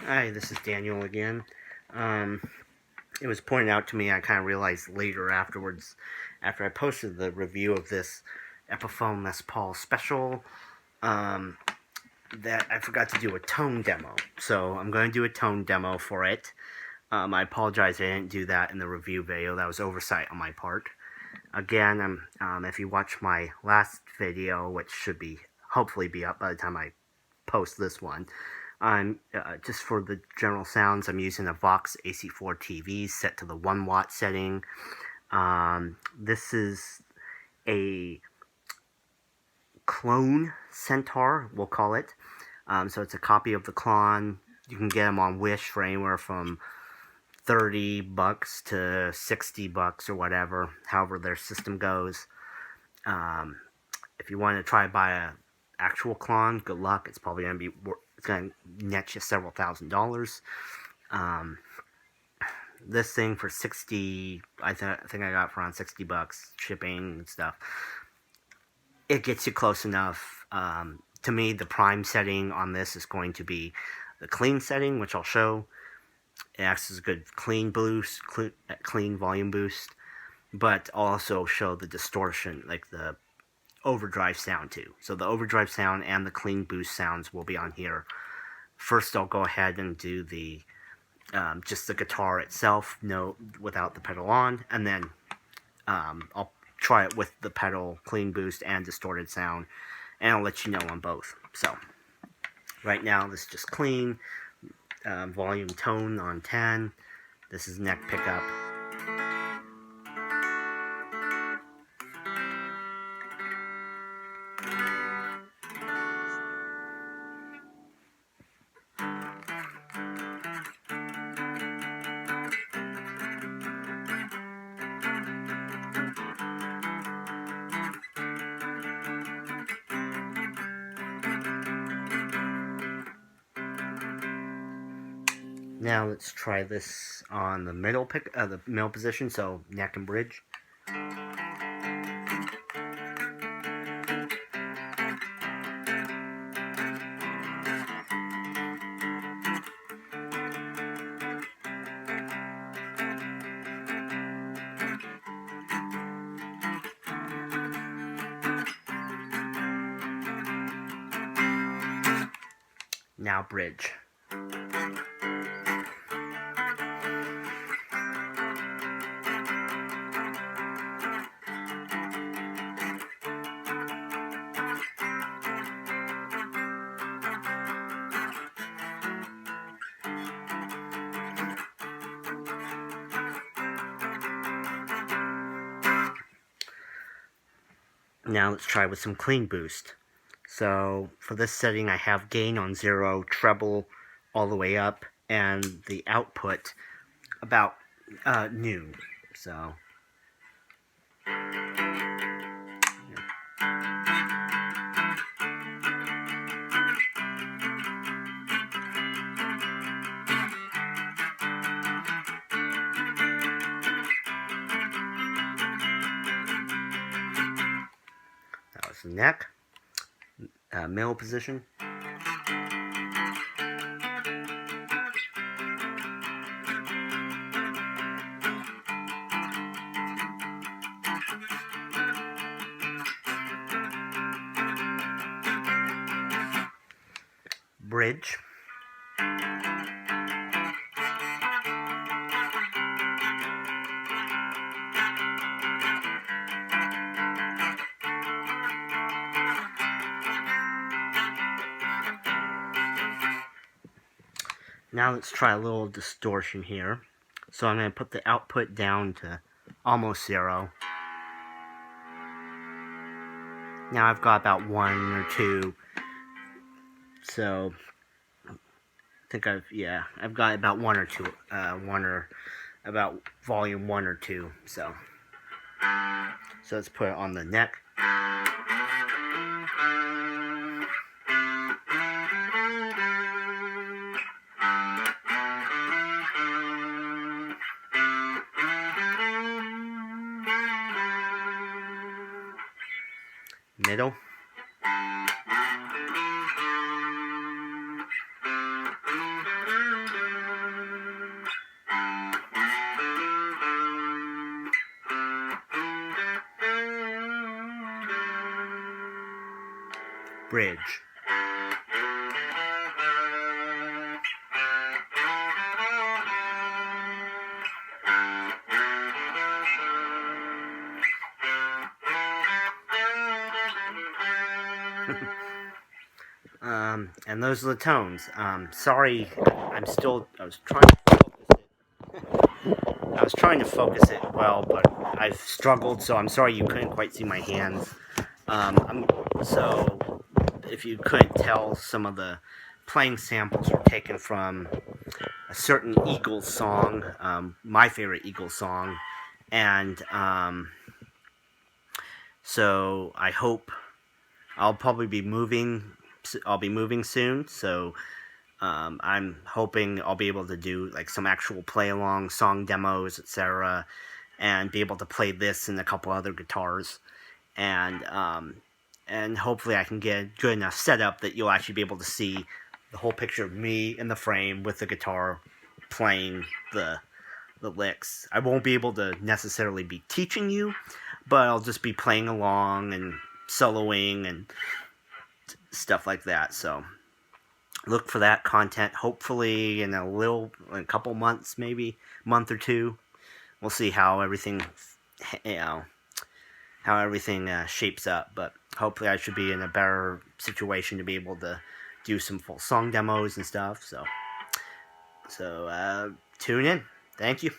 Hi, this is Daniel again. Um, it was pointed out to me, I kind of realized later afterwards, after I posted the review of this Epiphone Les Paul special, um, that I forgot to do a tone demo. So I'm going to do a tone demo for it. I apologize I didn't do that in the review video. That was oversight on my part. Again, if you watch my last video, which should be hopefully be up by the time I post this one, I'm just for the general sounds, I'm using a Vox AC4 TV set to the 1 watt setting. This is a clone Centaur, we'll call it. So it's a copy of the clone. You can get them on Wish for anywhere from $30 to $60 or whatever, however their system goes. If you want to try to buy a actual clone, good luck. It's probably going to be it's going to net you several $1,000s. This thing for 60, I think I got for around $60 shipping and stuff. It gets you close enough. To me, the prime setting on this is going to be the clean setting, which I'll show. It acts as a good clean boost, clean volume boost, but I'll also show the distortion, like the overdrive sound too. So the overdrive sound and the clean boost sounds will be on here. First, I'll go ahead and do the just the guitar itself, without the pedal on, and then I'll try it with the pedal, clean boost, and distorted sound, and I'll let you know on both. So right now, this is just clean. Volume tone on 10. This is neck pickup. Now let's try this on the middle the middle position, so neck and bridge. Now bridge. Now let's try with some clean boost. So for this setting, I have gain on 0, treble all the way up, and the output about noon. So that was the neck. Middle position. Bridge. Now let's try a little distortion here. So I'm going to put the output down to almost 0. Now I've got about 1 or 2. So I think I've got about 1 or 2, about volume 1 or 2. So let's put it on the neck. Middle. bridge. And those are the tones. Sorry, I was trying to focus it. I was trying to focus it well, but I've struggled, so I'm sorry you couldn't quite see my hands. So if you couldn't tell, some of the playing samples were taken from a certain Eagles song, my favorite Eagles song, and so I hope I'll probably be moving. I'll be moving soon, so I'm hoping I'll be able to do like some actual play along song demos, etc., and be able to play this and a couple other guitars, and hopefully I can get a good enough setup that you'll actually be able to see the whole picture of me in the frame with the guitar playing the licks. I won't be able to necessarily be teaching you, but I'll just be playing along and soloing and stuff like that. So look for that content hopefully in a couple months, maybe month or two. We'll see how everything shapes up, but hopefully I should be in a better situation to be able to do some full song demos and stuff. So tune in. Thank you.